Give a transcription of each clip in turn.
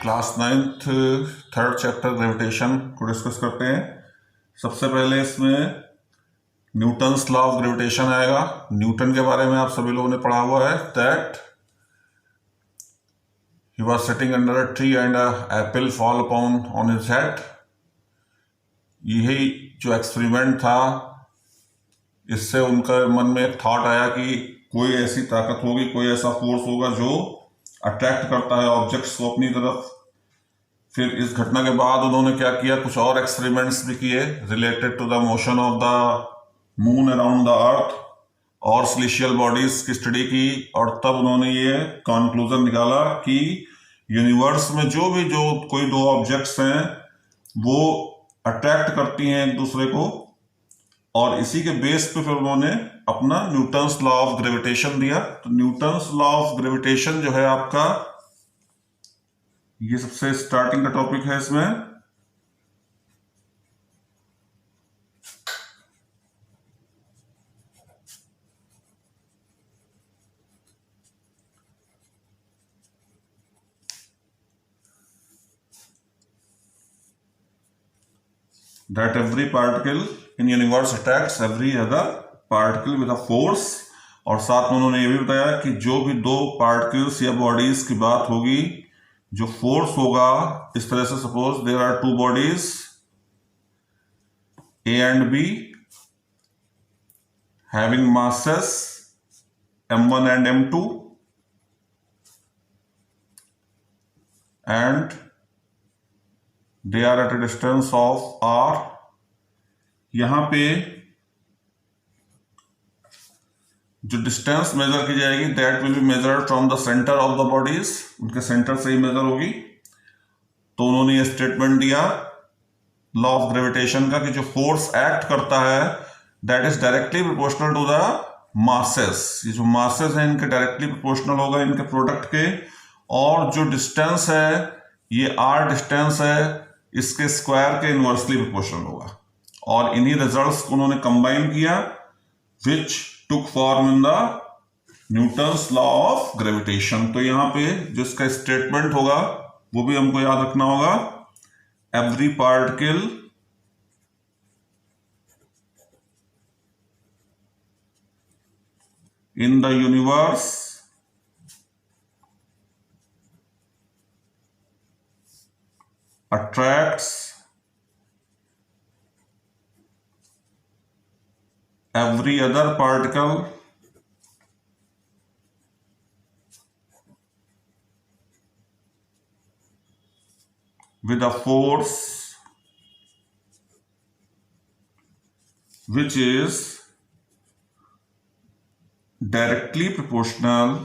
Class 9th third chapter gravitation को discuss करते हैं। सबसे पहले इसमें न्यूटन्स लॉ ऑफ ग्रेविटेशन आएगा। न्यूटन के बारे में आप सभी लोगों ने पढ़ा हुआ है। That he was sitting under a tree and a Apple fall upon on his head. यही जो एक्सपेरिमेंट था, इससे उनका मन में एक थॉट आया कि कोई ऐसी ताकत होगी, कोई ऐसा फोर्स होगा जो अट्रैक्ट करता है ऑब्जेक्ट्स को अपनी तरफ। फिर इस घटना के बाद उन्होंने क्या किया, कुछ और एक्सपेरिमेंट्स भी किए related to the motion of the moon around the earth और सिलेस्टियल बॉडीज की स्टडी की। और तब उन्होंने ये कंक्लूजन निकाला कि यूनिवर्स में जो कोई दो ऑब्जेक्ट्स हैं वो अट्रैक्ट करती हैं एक दूसरे को, और इसी के बेस पे फिर उन्होंने अपना न्यूटन्स लॉ ऑफ ग्रेविटेशन दिया। तो न्यूटन्स लॉ ऑफ ग्रेविटेशन जो है आपका, ये सबसे स्टार्टिंग का टॉपिक है इसमें। That every particle in universe attracts every other particle with a force। और साथ में उन्होंने ये भी बताया कि जो भी दो पार्टिकल्स या बॉडीज की बात होगी, जो फोर्स होगा इस तरह से, suppose there are two bodies A and B having masses m1 and m2 and they are at a distance of r। यहां पे जो डिस्टेंस मेजर की जाएगी that will be measured from the centre of the bodies, उनके centre से ही major होगी। तो उन्होंने ये स्टेटमेंट दिया लॉ ऑफ ग्रेविटेशन का कि जो फोर्स एक्ट करता है that is directly proportional to the masses. ये जो मासेस हैं इनके डायरेक्टली प्रोपोर्शनल होगा इनके प्रोडक्ट के, और जो डिस्टेंस है ये r डिस्टेंस है, इसके स्क्वायर के इनवर्सली प्रोपोर्शनल होगा। और इन्हीं रिजल्ट्स को उन्होंने कंबाइन किया which took form in the Newton's law of gravitation. तो यहां पे जिसका स्टेटमेंट होगा वो भी हमको याद रखना होगा, every particle in the universe attracts every other particle with a force which is directly proportional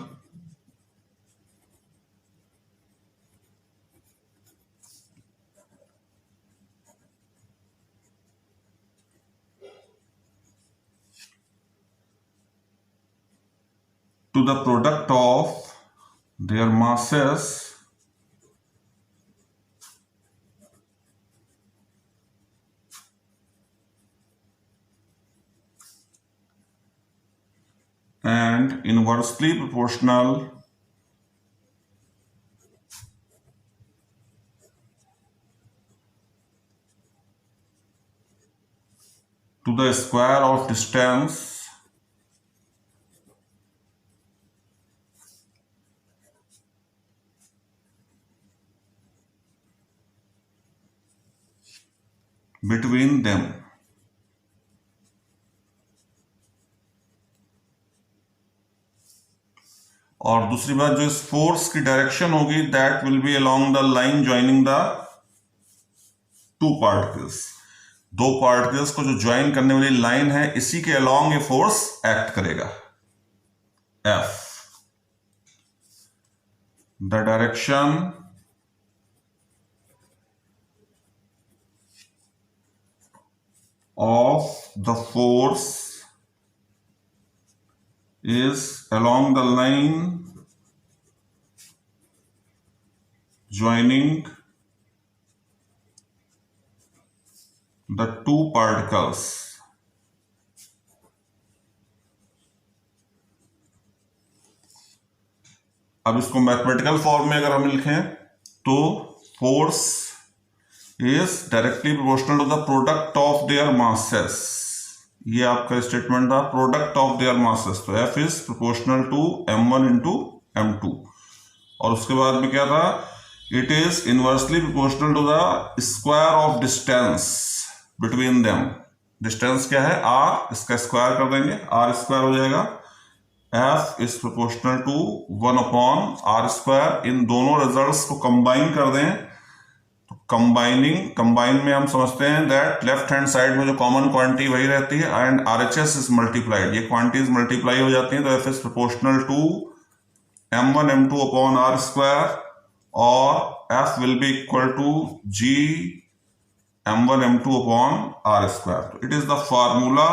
to the product of their masses and inversely proportional to the square of distance between them। और दूसरी बात, जो इस force की direction होगी that will B along the line joining the two particles. दो particles को जो ज्वाइन करने वाली लाइन है, इसी के अलोंग ये फोर्स एक्ट करेगा। F the direction of the force is along the line joining the two particles। अब इसको मैथमेटिकल फॉर्म में अगर हम लिखें तो force is directly proportional to the product of their masses. ये आपका स्टेटमेंट था, प्रोडक्ट ऑफ देयर मासेस, तो F is proportional to m1 into m2। और उसके बाद में क्या था, it is inversely proportional to the square of distance between them. Distance क्या है r, इसका स्क्वायर कर देंगे, r स्क्वायर हो जाएगा। F is proportional to 1/r²। इन दोनों रिजल्ट्स को कंबाइन कर दें तो कंबाइन में हम समझते हैं दैट लेफ्ट हैंड साइड में जो कॉमन क्वांटिटी वही रहती है एंड RHS इज मल्टीप्लाइड, ये क्वांटिटीज मल्टीप्लाई हो जाती हैं, तो F is proportional to m1 m2/r² और F will be equal to G m1 m2/r²। So it is the formula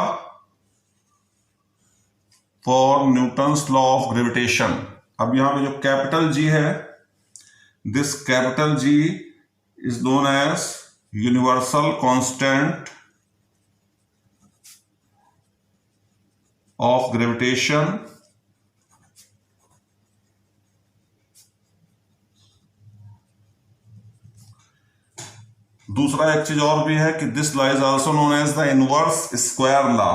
for Newton's law of gravitation. अब यहां पे जो कैपिटल G है, this capital G is known as universal constant of gravitation दूसरा एक चीज और भी है कि this law is also known as the inverse square law,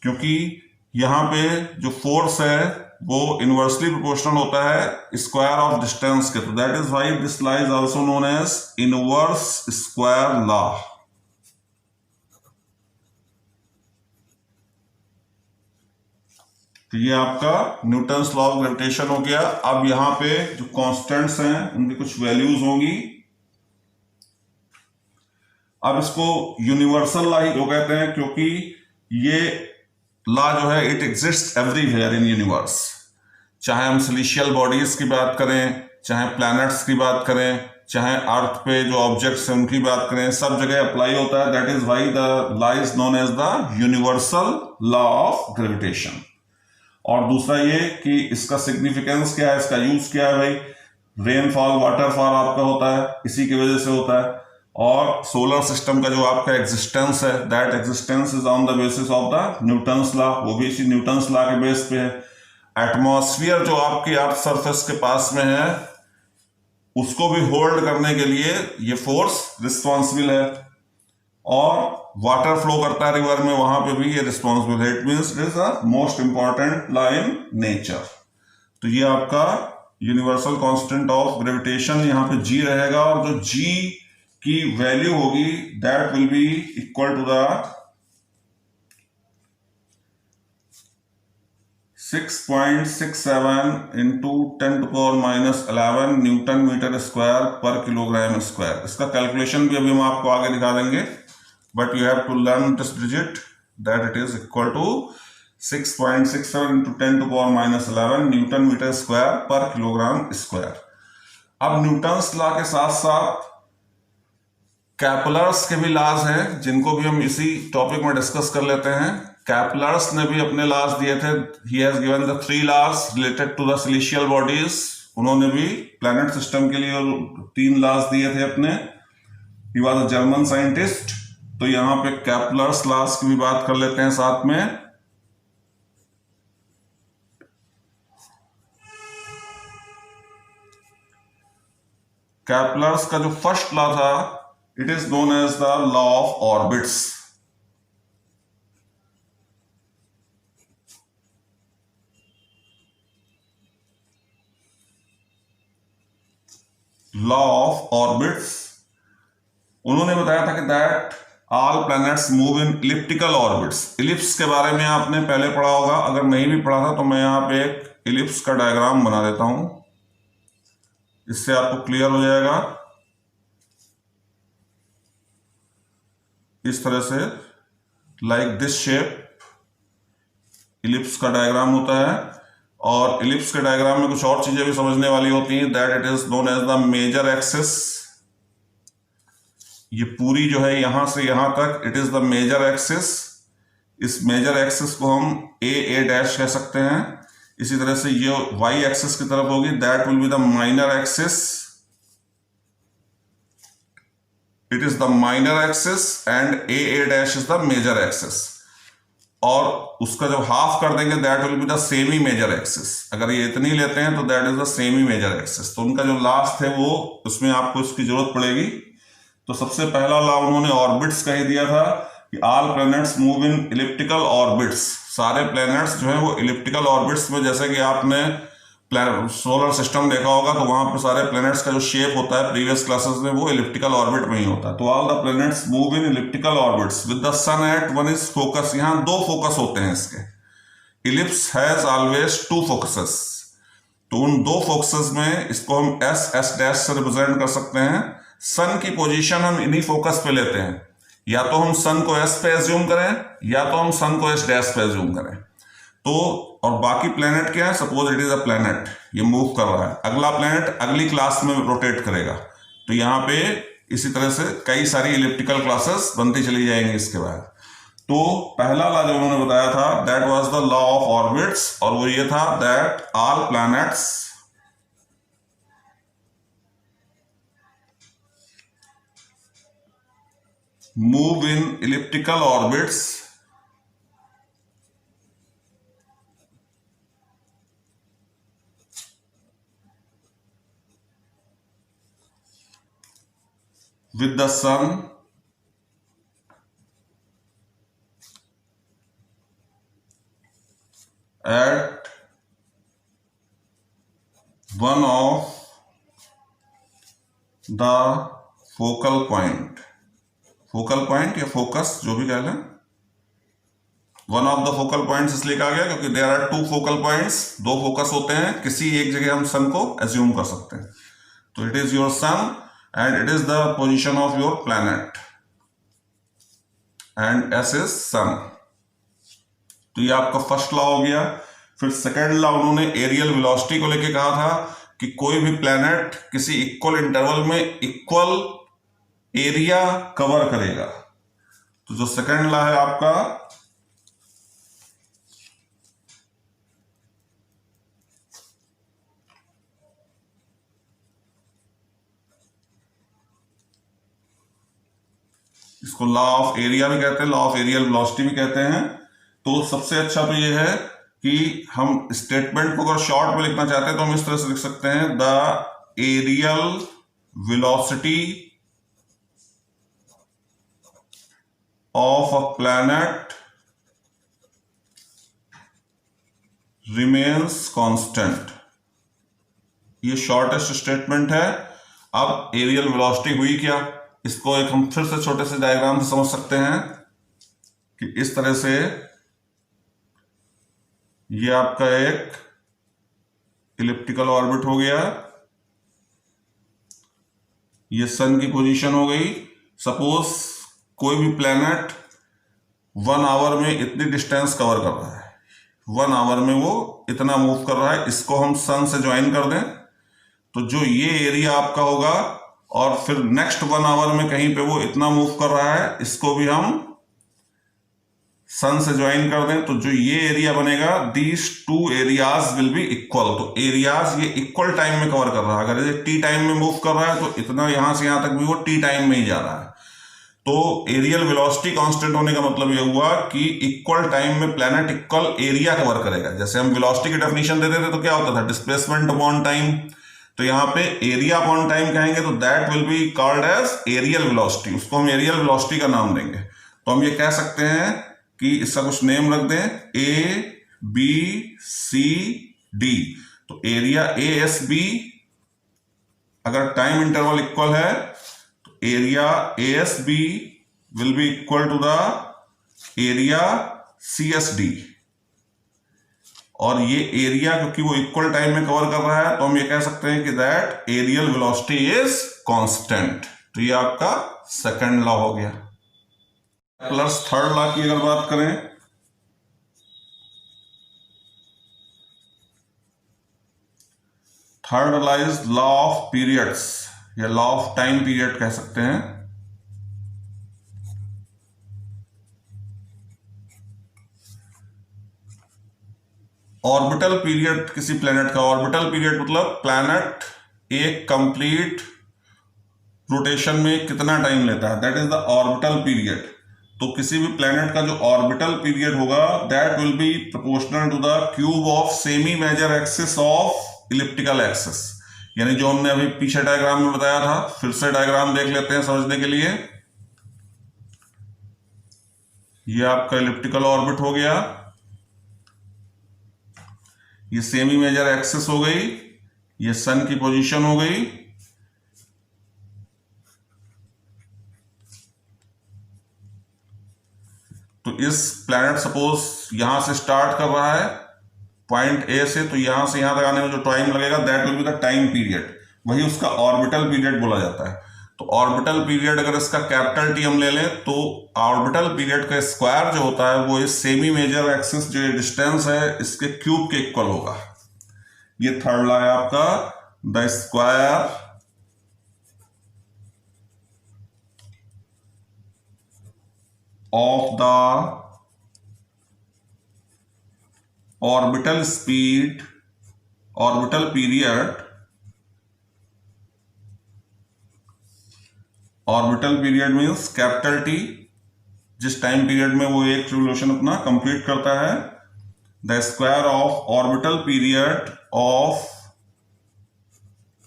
क्योंकि यहां पे जो फोर्स है वो इनवर्सली प्रोपोर्शनल होता है स्क्वायर ऑफ डिस्टेंस के, तो that is why this law is also known as inverse square law. तो ये आपका न्यूटन्स लॉ ऑफ ग्रेविटेशन हो गया। अब यहां पे जो कांस्टेंट्स हैं उनकी कुछ वैल्यूज होंगी। अब इसको यूनिवर्सल लॉ ही क्यों कहते हैं, क्योंकि ये लॉ जो है it exist everywhere in universe. चाहे हम सिलिशियल बॉडीज की बात करें, चाहे प्लैनेट्स की बात करें, चाहे अर्थ पे जो ऑब्जेक्ट्स हैं उनकी बात करें, सब जगह अप्लाई होता है। That is why the law is known as the universal law of gravitation. और दूसरा ये कि इसका सिग्निफिकेंस क्या है, इसका यूज क्या है भाई, रेनफॉल वाटरफॉल आपका होता है इसी की वजह से होता है। और सोलर सिस्टम का जो आपका एग्जिस्टेंस है, that existence is on the basis of the Newton's law, वो भी इसी न्यूटन्स लॉ के बेस पे है। एटमॉस्फेयर जो आपकी अर्थ सरफेस के पास में है उसको भी होल्ड करने के लिए ये फोर्स रिस्पॉन्सिबल है, और वाटर फ्लो करता है रिवर में, वहां पे भी ये रिस्पॉन्सिबल है। It means it is the most important law in nature. तो ये आपका यूनिवर्सल कांस्टेंट ऑफ ग्रेविटेशन यहाँ पे G रहेगा, और जो G की वैल्यू होगी that will be equal to the 6.67 into 10⁻11 newton metre square per kilogram square. इसका कैलकुलेशन भी अभी हम आपको आगे दिखा देंगे, but you have to learn this digit that it is equal to 6.67 into 10⁻11 newton metre square per kilogram square. अब Newton's law के साथ साथ कैपलर्स के भी लॉज हैं, जिनको भी हम इसी टॉपिक में डिस्कस कर लेते हैं। कैपलर्स ने भी अपने लॉज दिए थे। He has given the 3 laws related to the celestial bodies. उन्होंने भी प्लैनेट सिस्टम के लिए 3 लॉज दिए थे अपने। He was a German scientist. तो यहां पे कैपलर्स लॉज की भी बात कर लेते हैं साथ में। कैपलर्स का जो फर्स्ट लॉ था, it is known as the law of orbits. Law of orbits उन्होंने बताया था कि that all planets move in elliptical orbits. Ellipse के बारे में आपने पहले पढ़ा होगा, अगर नहीं भी पढ़ा था तो मैं यहां पे एक इलिप्स का डायग्राम बना देता हूं, इससे आपको क्लियर हो जाएगा। इस तरह से लाइक दिस शेप इलिप्स का डायग्राम होता है, और इलिप्स के डायग्राम में कुछ और चीजें भी समझने वाली होती हैं। That it is known as the major axis. ये पूरी जो है यहां से यहां तक it is the major axis. इस मेजर एक्सिस को हम a डैश कह सकते हैं। इसी तरह से ये y एक्सिस की तरफ होगी, that will be the minor axis. It is the minor axis and a dash is the major axis. और उसका जब हाफ कर देंगे that will be the semi major axis. अगर ये इतनी लेते हैं तो that is the semi major axis. तो उनका जो लास्ट है वो उसमें आपको इसकी जरूरत पड़ेगी। तो सबसे पहला लॉ उन्होंने ऑर्बिट्स का ही दिया था कि all planets move in elliptical orbits. सारे प्लैनेट्स जो है वो इलिप्टिकल ऑर्बिट्स में, जैसे कि आपने सोलर सिस्टम देखा होगा तो वहां पर सारे प्लैनेट्स का जो शेप होता है प्रीवियस क्लासेस में वो इलिप्टिकल ऑर्बिट में ही होता है। तो all the planets move in elliptical orbits with the sun at one is focus. यहाँ दो फोकस होते हैं इसके। Ellipse has always two focuses. तो उन दो फोकसेस में इसको हम एस डैश से रिप्रेजेंट कर सकते हैं। सन की पोजीशन हम इन्हीं फोकस पे लेते हैं, या तो हम सन को एस पे एज्यूम करें या तो हम सन को एस डैश पे एज्यूम करें। तो और बाकी प्लेनेट क्या है, suppose it is a planet, ये मूव कर रहा है, अगला प्लेनेट अगली क्लास में रोटेट करेगा। तो यहाँ पे इसी तरह से कई सारी इलिप्टिकल क्लासेस बनती चली जाएंगी इसके बाद। तो पहला लॉ जो उन्होंने बताया था that was the law of orbits, और वो ये था that all planets move in elliptical orbits with the sun at one of the focal point या फोकस जो भी कह लें, one of the focal points इसलिए कहा गया क्योंकि there are two focal points, दो फोकस होते हैं, किसी एक जगह हम सन को एज्यूम कर सकते हैं। तो it is your son and it is the position of your planet and S is sun। तो ये आपका फर्स्ट लॉ हो गया। फिर सेकेंड लॉ उन्होंने एरियल वेलोसिटी को लेके कहा था कि कोई भी प्लैनेट किसी इक्वल इंटरवल में इक्वल एरिया कवर करेगा। तो जो सेकेंड लॉ है आपका इसको लॉ ऑफ एरिया भी कहते हैं, लॉ ऑफ एरियल वेलोसिटी भी कहते हैं। तो सबसे अच्छा तो ये है कि हम स्टेटमेंट को अगर शॉर्ट में लिखना चाहते हैं तो हम इस तरह से लिख सकते हैं the areal velocity of a planet remains constant. ये शॉर्टेस्ट स्टेटमेंट है। अब एरियल वेलोसिटी हुई क्या, इसको एक हम फिर से छोटे से डायग्राम से समझ सकते हैं कि इस तरह से ये आपका एक इलिप्टिकल ऑर्बिट हो गया, ये सन की पोजीशन हो गई। सपोज कोई भी प्लैनेट 1 आवर में इतनी डिस्टेंस कवर कर रहा है, 1 आवर में वो इतना मूव कर रहा है, इसको हम सन से ज्वाइन कर दें तो जो ये एरिया आपका होगा, और फिर नेक्स्ट 1 आवर में कहीं पे वो इतना मूव कर रहा है, इसको भी हम सन से ज्वाइन कर दें तो जो ये एरिया बनेगा, these two areas will be equal. तो एरियाज ये इक्वल टाइम में कवर कर रहा है। अगर ये टी टाइम में मूव कर रहा है तो इतना यहां से यहां तक भी वो टी टाइम में ही जा रहा है। तो एरियल वेलोसिटी कांस्टेंट होने का मतलब ये हुआ कि इक्वल टाइम में प्लैनेट इक्वल एरिया कवर करेगा। जैसे हम वेलोसिटी की डेफिनेशन देते थे तो क्या होता था, डिस्प्लेसमेंट अपॉन टाइम। तो यहाँ पे एरिया अपॉन टाइम कहेंगे तो that will be called as areal velocity, उसको हम एरियल वेलोसिटी का नाम देंगे। तो हम ये कह सकते हैं कि इसका कुछ नेम रख दें, ए बी सी डी। तो एरिया ए एस बी, अगर टाइम इंटरवल इक्वल है तो area A S B will be equal to the area C S D. और ये एरिया क्योंकि वो इक्वल टाइम में कवर कर रहा है तो हम ये कह सकते हैं कि that areal velocity is constant. तो ये आपका सेकंड लॉ हो गया। प्लस थर्ड लॉ की अगर बात करें, third law is law of periods या लॉ ऑफ टाइम पीरियड कह सकते हैं। ऑर्बिटल पीरियड किसी प्लेनेट का, ऑर्बिटल पीरियड मतलब प्लैनेट एक कंप्लीट रोटेशन में कितना टाइम लेता है, that is the orbital period. तो किसी भी प्लैनेट का जो ऑर्बिटल पीरियड होगा that will be proportional to the cube of semi major axis of elliptical axis. यानी जो हमने अभी पीछे डायग्राम में बताया था, फिर से डायग्राम देख लेते हैं समझने के लिए। ये आपका इलिप्टिकल ऑर्बिट हो गया, ये सेमी मेजर एक्सिस हो गई, ये सन की पोजीशन हो गई। तो इस प्लैनेट सपोज यहां से स्टार्ट कर रहा है पॉइंट ए से, तो यहां से यहां तक आने में जो टाइम लगेगा that will be the time period, वही उसका ऑर्बिटल पीरियड बोला जाता है। तो ऑर्बिटल पीरियड अगर इसका कैपिटल टी हम ले लें तो ऑर्बिटल पीरियड का स्क्वायर जो होता है वो इस सेमी मेजर एक्सिस जो डिस्टेंस है इसके क्यूब के इक्वल होगा। ये थर्ड लॉ है आपका, the square of the orbital speed, orbital period, orbital period means capital T, जिस टाइम पीरियड में वो एक रिवोल्यूशन अपना कंप्लीट करता है, the square of orbital period of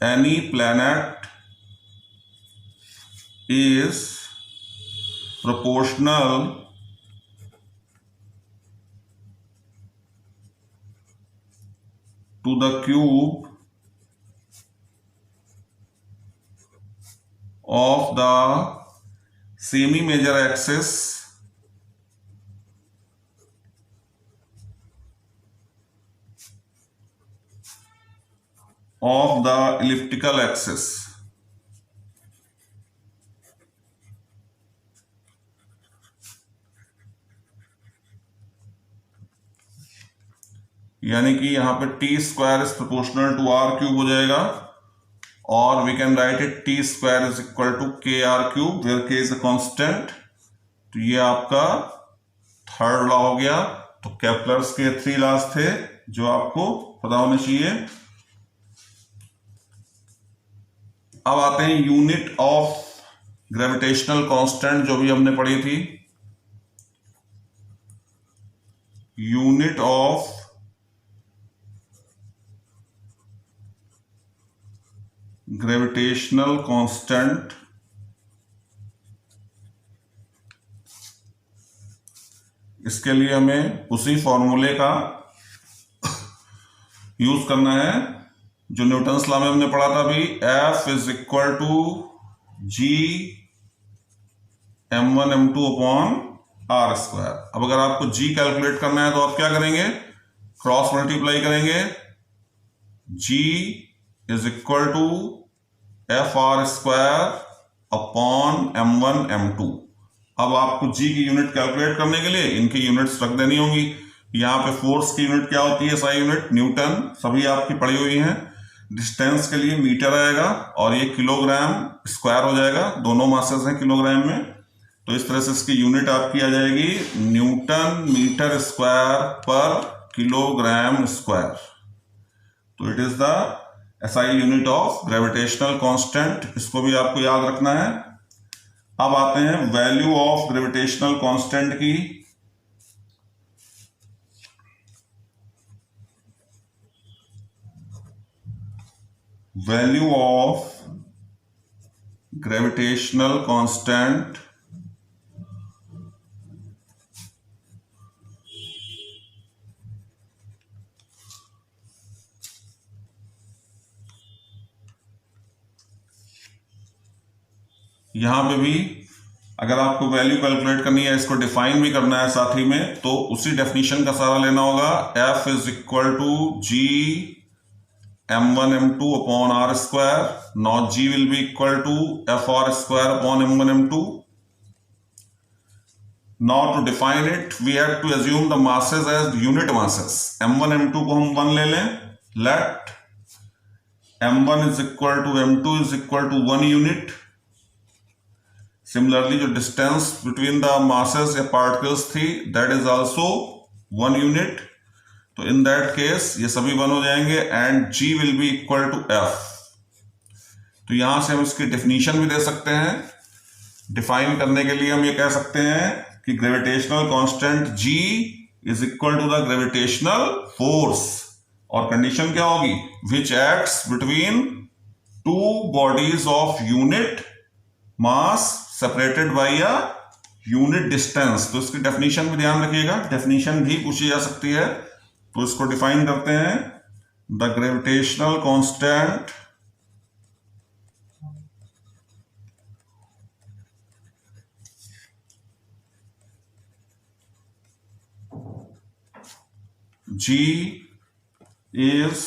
any planet is proportional to the cube of the semi major axis of the elliptical axis। यानी कि यहां पे T square is proportional to R cube हो जाएगा, और we can write it T square is equal to K R cube where K is a constant. तो ये आपका थर्ड लॉ हो गया। तो केपलर्स के 3 लॉज थे जो आपको पता होने चाहिए। अब आते हैं यूनिट ऑफ ग्रेविटेशनल कांस्टेंट जो भी हमने पढ़ी थी। यूनिट ऑफ ग्रेविटेशनल कांस्टेंट इसके लिए हमें उसी फॉर्मूले का यूज करना है जो न्यूटन्स लॉ में हमने पढ़ा था अभी, F is equal to G m1 m2 upon R square. अब अगर आपको g कैलकुलेट करना है तो आप क्या करेंगे, क्रॉस मल्टीप्लाई करेंगे, g is equal to F R square upon m1 m2। अब आपको g की यूनिट कैलकुलेट करने के लिए इनकी यूनिट्स रख देनी होंगी। यहाँ पे फोर्स की यूनिट क्या होती है, SI यूनिट न्यूटन, सभी आपकी पड़ी हुई हैं। डिस्टेंस के लिए मीटर आएगा और ये किलोग्राम स्क्वायर हो जाएगा, दोनों मासेस हैं किलोग्राम में। तो इस तरह से इसकी यूनिट आपकी आ जाएगी Newton metre square per kilogram square. तो it is the SI unit of gravitational constant, इसको भी आपको याद रखना है। अब आते हैं वैल्यू ऑफ ग्रेविटेशनल कांस्टेंट की। वैल्यू ऑफ ग्रेविटेशनल कांस्टेंट यहां पे भी अगर आपको वैल्यू कैलकुलेट करनी है, इसको डिफाइन भी करना है साथ ही में, तो उसी डेफिनेशन का सहारा लेना होगा। F is equal to G m1 m2 upon R square, not g will be equal to F R square upon m1 m2। Now to define it, we have to assume the masses as unit masses. m1 m2 को हम 1 ले लें, let m1 is equal to m2 is equal to 1 unit. Similarly, जो distance between the masses या particles थी, that is also 1 unit. तो in that case ये सभी 1 हो जाएंगे and g will be equal to f. तो यहां से हम इसकी definition भी दे सकते हैं। डिफाइन करने के लिए हम ये कह सकते हैं कि gravitational constant G is equal to the gravitational force, और कंडीशन क्या होगी, which acts between two bodies of unit mass separated by a unit distance. तो इसकी डेफिनेशन भी ध्यान रखिएगा, डेफिनेशन भी पूछी जा सकती है। तो इसको डिफाइन करते हैं, the gravitational constant G is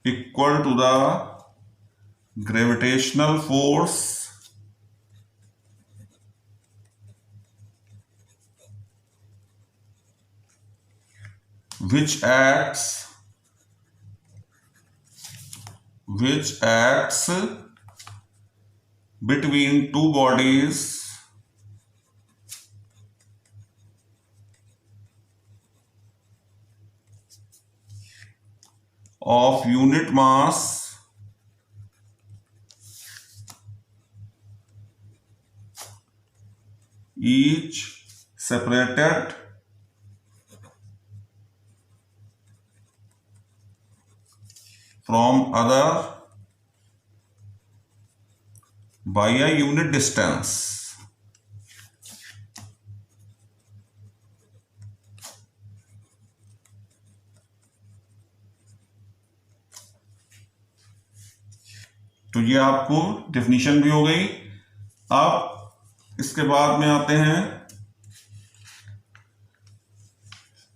equal to the gravitational force which acts between two bodies of unit mass each separated from other by a unit distance। तो ये आपको डेफिनेशन भी हो गई। अब इसके बाद में आते हैं,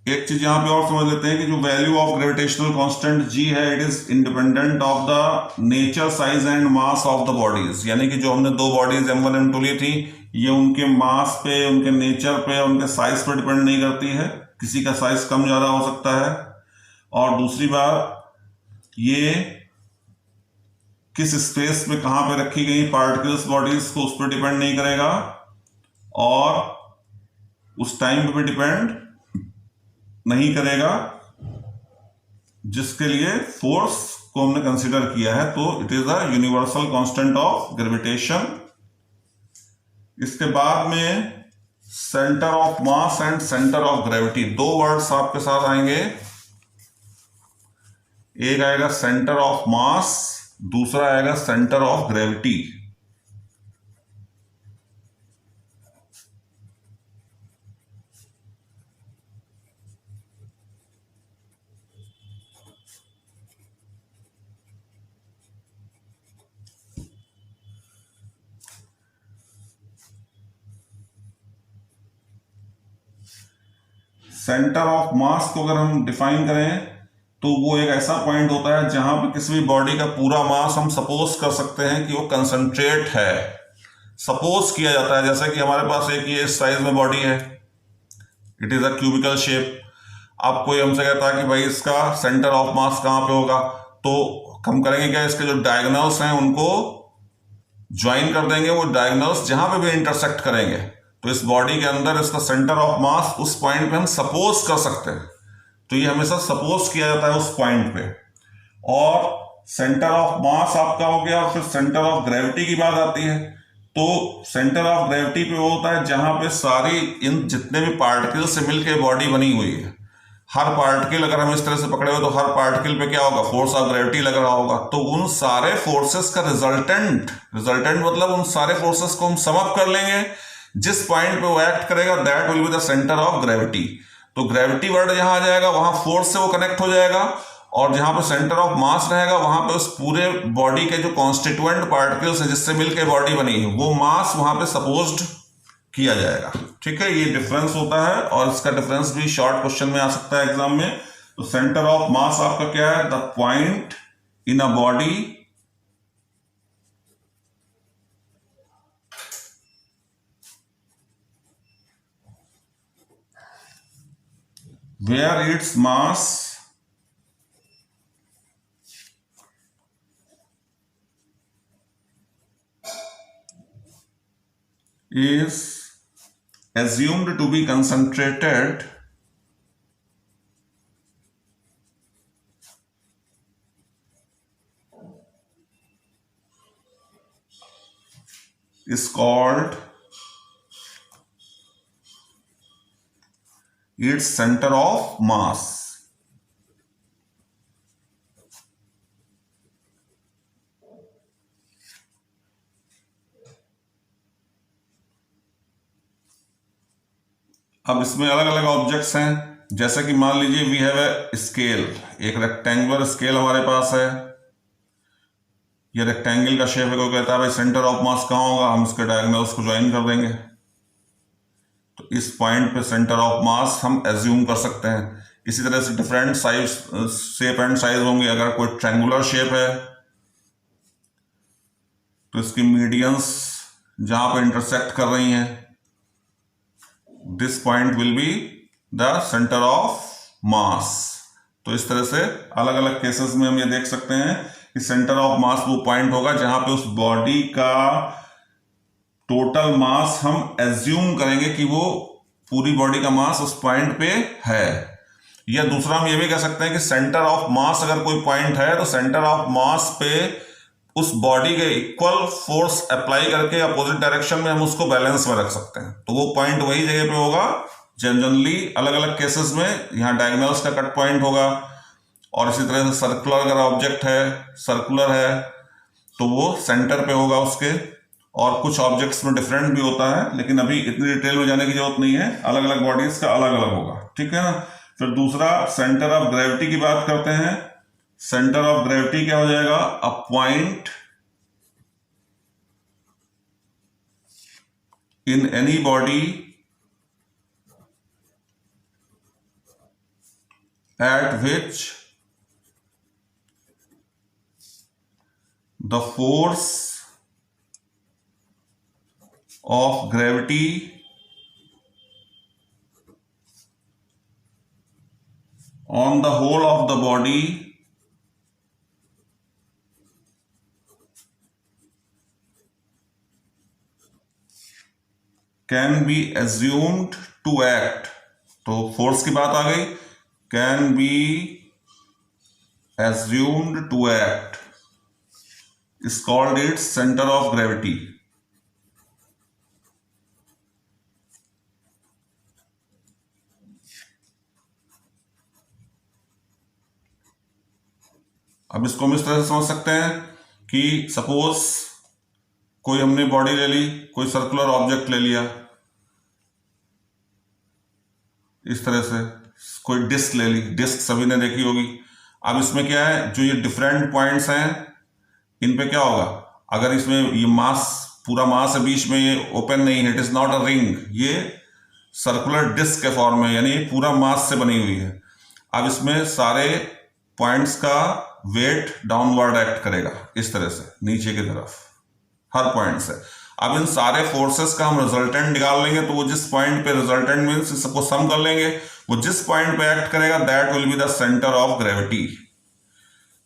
एक चीज यहां पे और समझ लेते हैं कि जो value of gravitational constant G है, it is independent of the nature, size and mass of the bodies. यानी कि जो हमने दो बॉडीज M1 M2 ली थी, ये उनके मास पे, उनके नेचर पे, उनके साइज पे डिपेंड नहीं करती है। किसी का साइज कम ज्यादा हो सकता है, और दूसरी बात, ये किस स्पेस में कहां पे रखी गई पार्टिकल्स बॉडीज को उस पर डिपेंड नहीं करेगा, और उस टाइम पे भी डिपेंड नहीं करेगा जिसके लिए फोर्स को हमने कंसीडर किया है। तो it is a universal constant of gravitation. इसके बाद में centre of mass and centre of gravity, दो वर्ड्स आपके साथ आएंगे। एक आएगा सेंटर ऑफ मास, दूसरा आएगा centre of gravity. Centre of मास को अगर हम डिफाइन करें तो वो एक ऐसा पॉइंट होता है जहां पे किसी भी बॉडी का पूरा मास हम सपोज कर सकते हैं कि वो कंसंट्रेट है। सपोज किया जाता है, जैसे कि हमारे पास एक ये साइज में बॉडी है, it is a cubical shape. अब कोई हमसे कहता है कि भाई इसका सेंटर ऑफ मास कहां पे होगा, तो हम करेंगे क्या, इसके जो डायगोनल्स हैं उनको ज्वाइन कर देंगे, वो डायगोनल्स जहां पे भी इंटरसेक्ट करेंगे, तो इस बॉडी के अंदर इसका सेंटर ऑफ मास उस पॉइंट पे हम सपोज कर सकते हैं। तो ये हमेशा सपोज किया जाता है उस पॉइंट पे। और सेंटर ऑफ मास आपका हो गया, और फिर सेंटर ऑफ ग्रेविटी की बात आती है। तो सेंटर ऑफ ग्रेविटी पे वो होता है जहां पे सारी इन जितने भी पार्टिकल से मिलकर बॉडी बनी हुई है, हर पार्टिकल अगर हम इस तरह से पकड़े हो तो हर पार्टिकल पे क्या होगा, फोर्स ऑफ ग्रेविटी लग रहा होगा। तो उन सारे फोर्सेस का रिजल्टेंट मतलब उन सारे फोर्सेस को हम सम अप कर लेंगे, जिस पॉइंट पे वो एक्ट करेगा that will be the centre of gravity. तो ग्रेविटी वर्ड जहां आ जाएगा वहां फोर्स से वो कनेक्ट हो जाएगा, और जहां पे सेंटर ऑफ मास रहेगा वहां पे उस पूरे बॉडी के जो कॉन्स्टिट्यूएंट पार्टिकल्स है जिससे मिलकर बॉडी बनी है, वो मास वहां पे सपोज्ड किया जाएगा। ठीक है, ये डिफरेंस होता है, और इसका डिफरेंस भी शॉर्ट क्वेश्चन में आ सकता है एग्जाम में। तो सेंटर ऑफ मास आपका क्या है, the point in a body where its mass is assumed to be concentrated is called its center of mass. अब इसमें अलग अलग ऑब्जेक्ट्स हैं, जैसे कि मान लीजिए वी हैव ए स्केल, एक रेक्टेंगुलर स्केल हमारे पास है। ये रेक्टेंगल का शेप है, कोई कहता है भाई सेंटर ऑफ मास कहाँ होगा, हम इसके डायगोनल्स को ज्वाइन कर देंगे, तो इस पॉइंट पे सेंटर ऑफ मास हम एज्यूम कर सकते हैं। इसी तरह से different size shape and size होंगे। अगर कोई ट्रायंगुलर शेप है तो इसकी मीडियंस जहां पर इंटरसेक्ट कर रही हैं, this point will be the centre of मास। तो इस तरह से अलग अलग केसेस में हम ये देख सकते हैं कि सेंटर ऑफ मास वो पॉइंट होगा जहां पे उस बॉडी का टोटल मास हम एज्यूम करेंगे कि वो पूरी बॉडी का मास उस पॉइंट पे है। या दूसरा हम ये भी कह सकते हैं कि सेंटर ऑफ मास अगर कोई पॉइंट है तो सेंटर ऑफ मास पे उस बॉडी के इक्वल फोर्स अप्लाई करके अपोजिट डायरेक्शन में हम उसको बैलेंस में रख सकते हैं, तो वो पॉइंट वही जगह पे होगा। जनरली अलग अलग केसेस में यहाँ डायगोनल्स का कट पॉइंट होगा, और इसी तरह से सर्कुलर अगर ऑब्जेक्ट है, सर्कुलर है, तो वो सेंटर पे होगा उसके। और कुछ ऑब्जेक्ट्स में डिफरेंट भी होता है, लेकिन अभी इतनी डिटेल में जाने की जरूरत नहीं है, अलग अलग बॉडीज का अलग अलग होगा, ठीक है ना। फिर दूसरा सेंटर ऑफ ग्रेविटी की बात करते हैं। सेंटर ऑफ ग्रेविटी क्या हो जाएगा, a point in any body at which the force of gravity on the whole of the body can be assumed to act। तो फोर्स की बात आ गई, can be assumed to act is called its center of gravity। अब इसको हम इस तरह से समझ सकते हैं कि सपोज कोई हमने बॉडी ले ली, कोई सर्कुलर ऑब्जेक्ट ले लिया, इस तरह से कोई डिस्क ले ली, डिस्क सभी ने देखी होगी। अब इसमें क्या है, जो ये डिफरेंट पॉइंट्स हैं इन पे क्या होगा, अगर इसमें ये मास, पूरा मास है बीच में, ये ओपन नहीं है, it is not a ring, ये सर्कुलर डिस्क के फॉर्म में, यानी पूरा मास से बनी हुई है। अब इसमें सारे पॉइंट्स का वेट डाउनवर्ड एक्ट करेगा, इस तरह से नीचे की तरफ हर पॉइंट से। अब इन सारे फोर्सेस का हम रिजल्टेंट निकाल लेंगे, तो वो जिस पॉइंट पे रिजल्टेंट मीन्स सबको सम कर लेंगे, वो जिस पॉइंट पे एक्ट करेगा that will be the centre of gravity.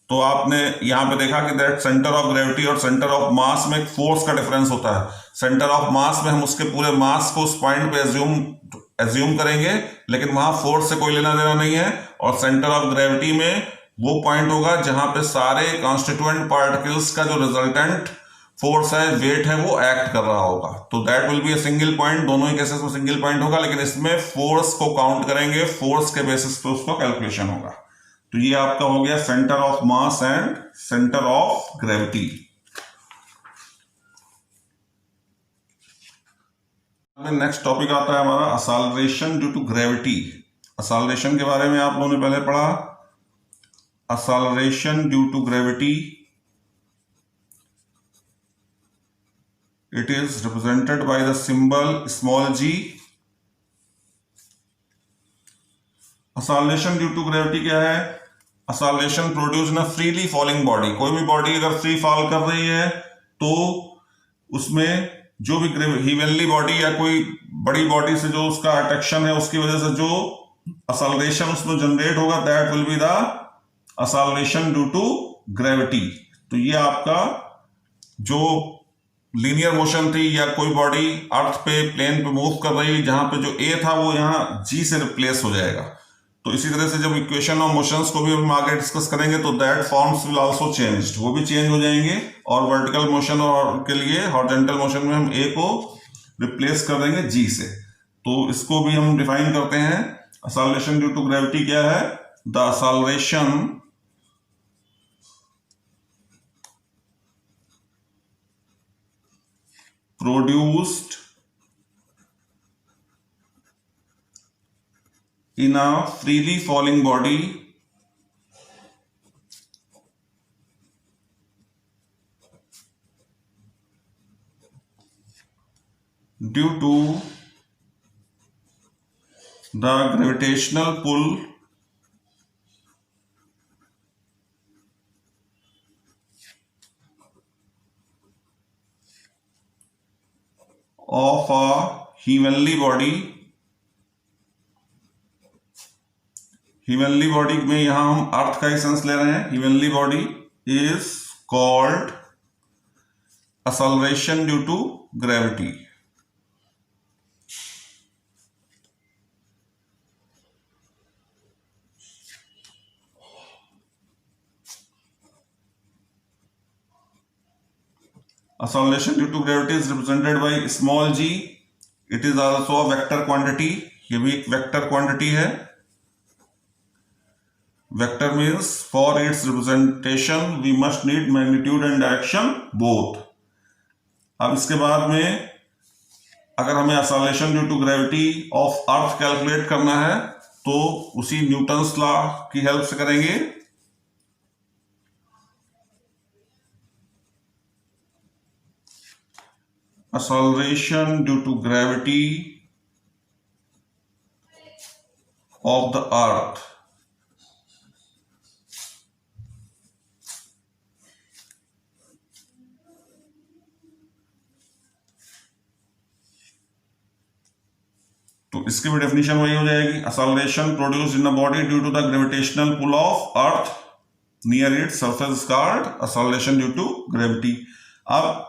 तो आपने यहां पे देखा कि दैट सेंटर ऑफ ग्रेविटी और सेंटर ऑफ मास में एक फोर्स का डिफरेंस होता है। सेंटर ऑफ मास में हम उसके पूरे मास को उस पॉइंट पे एज्यूम करेंगे, लेकिन वहां फोर्स से कोई लेना देना नहीं है। और सेंटर ऑफ ग्रेविटी में वो पॉइंट होगा जहां पे सारे कॉन्स्टिट्यूएंट पार्टिकल्स का जो रिजल्टेंट फोर्स है, वेट है, वो एक्ट कर रहा होगा। तो that will be a single point, दोनों ही केसेस में सिंगल पॉइंट होगा, लेकिन इसमें फोर्स को काउंट करेंगे, फोर्स के बेसिस पे उसका कैलकुलेशन होगा। तो ये आपका हो गया centre of mass and centre of gravity. Next topic आता है हमारा acceleration due to gravity. Acceleration के बारे में आप लोगों ने पहले पढ़ा। Acceleration due to gravity, it is represented by the symbol small g। Acceleration due to gravity क्या है, acceleration produce in a freely falling body. कोई भी बॉडी अगर फ्री फॉल कर रही है तो उसमें जो भी हीवेनली बॉडी या कोई बड़ी बॉडी से जो उसका अट्रैक्शन है, उसकी वजह से जो असैलरेशन उसमें जनरेट होगा that will be the acceleration due to gravity. तो ये आपका जो लीनियर मोशन थी, या कोई बॉडी अर्थ पे प्लेन पे मूव कर रही, जहां पे जो ए था वो यहाँ जी से रिप्लेस हो जाएगा। तो इसी तरह से जब इक्वेशन ऑफ मोशंस को भी हम आगे डिस्कस करेंगे तो that forms will also changed, वो भी चेंज हो जाएंगे। और वर्टिकल मोशन और के लिए हॉरिजॉन्टल मोशन में हम ए को रिप्लेस कर देंगे जी से। तो इसको भी हम डिफाइन करते हैं। असलेशन ड्यू टू ग्रेविटी क्या है? The acceleration produced in a freely falling body due to the gravitational pull of a heavenly body। heavenly body में यहां हम अर्थ का ही सेंस ले रहे हैं। heavenly body is called acceleration due to gravity। Acceleration due to gravity is represented by small g। It is also a vector quantity। ये भी एक वेक्टर क्वांटिटी है। Vector means for its representation we must need magnitude and direction both. अब इसके बाद में अगर हमें acceleration due to gravity of earth calculate करना है तो उसी न्यूटन्स लॉ की हेल्प से करेंगे। Acceleration due to gravity of the earth तो इसकी भी डेफिनेशन वही हो जाएगी। Acceleration produced in a body due to the gravitational pull of earth near its surface is called acceleration due to gravity। अब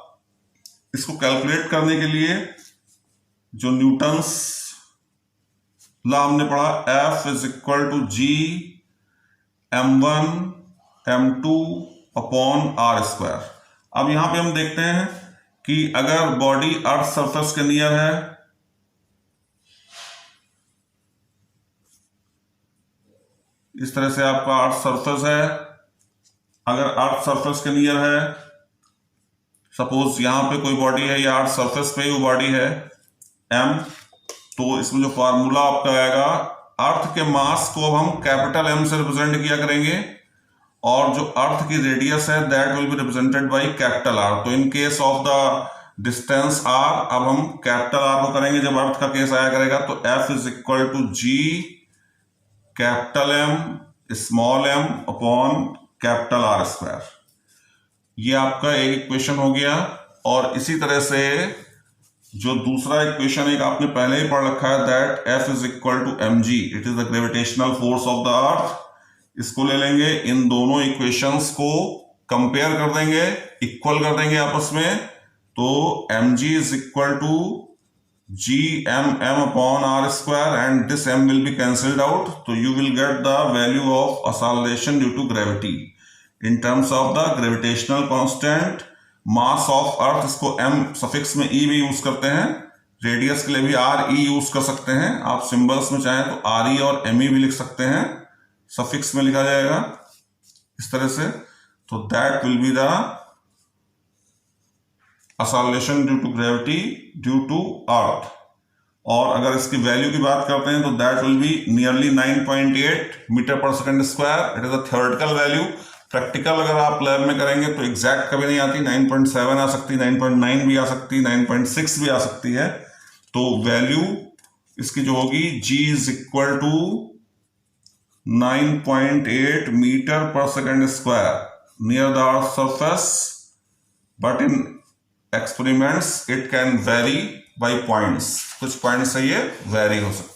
इसको कैलकुलेट करने के लिए जो न्यूटन्स लॉ हमने पढ़ा, F is equal to G m1 m2 upon R square. अब यहां पे हम देखते हैं कि अगर बॉडी अर्थ सरफेस के नियर है, इस तरह से आपका अर्थ सरफेस है, अगर अर्थ सरफेस के नियर है, सपोज यहां पे कोई बॉडी है या अर्थ सरफेस पे ही वो बॉडी है m, तो इसमें जो फार्मूला आपका आएगा, अर्थ के मास को अब हम कैपिटल M से रिप्रेजेंट किया करेंगे और जो अर्थ की रेडियस है that will be represented by capital R। तो in case of the distance R अब हम कैपिटल R को करेंगे जब अर्थ का केस आया करेगा। तो F is equal to G capital M small m upon capital R square. ये आपका एक इक्वेशन हो गया। और इसी तरह से जो दूसरा इक्वेशन एक आपने पहले ही पढ़ रखा है, that F is equal to mg, it is the gravitational force of the earth. इसको ले लेंगे, इन दोनों इक्वेशंस को कंपेयर कर देंगे, इक्वल कर देंगे आपस में। तो mg is equal to g m upon r square and this m will be cancelled out. तो you will get the value of acceleration due to gravity in terms of the gravitational constant mass of earth। इसको m suffix में e भी use करते हैं, radius के लिए भी r e use कर सकते हैं। आप सिंबल्स में चाहें तो r e और m e भी लिख सकते हैं, सफिक्स में लिखा जाएगा इस तरह से। तो that will be the acceleration due to gravity due to earth. और अगर इसकी वैल्यू की बात करते हैं तो that will be nearly 9.8 metre per second square. It is a theoretical value. Practical अगर आप लैब में करेंगे तो एग्जैक्ट कभी नहीं आती, 9.7 आ सकती, 9.9 भी आ सकती, 9.6 भी आ सकती है। तो वैल्यू इसकी जो होगी g is equal to 9.8 metre per second square near the earth surface, but in experiments it can vary by points. कुछ पॉइंट्स से ये वेरी हो सकता है।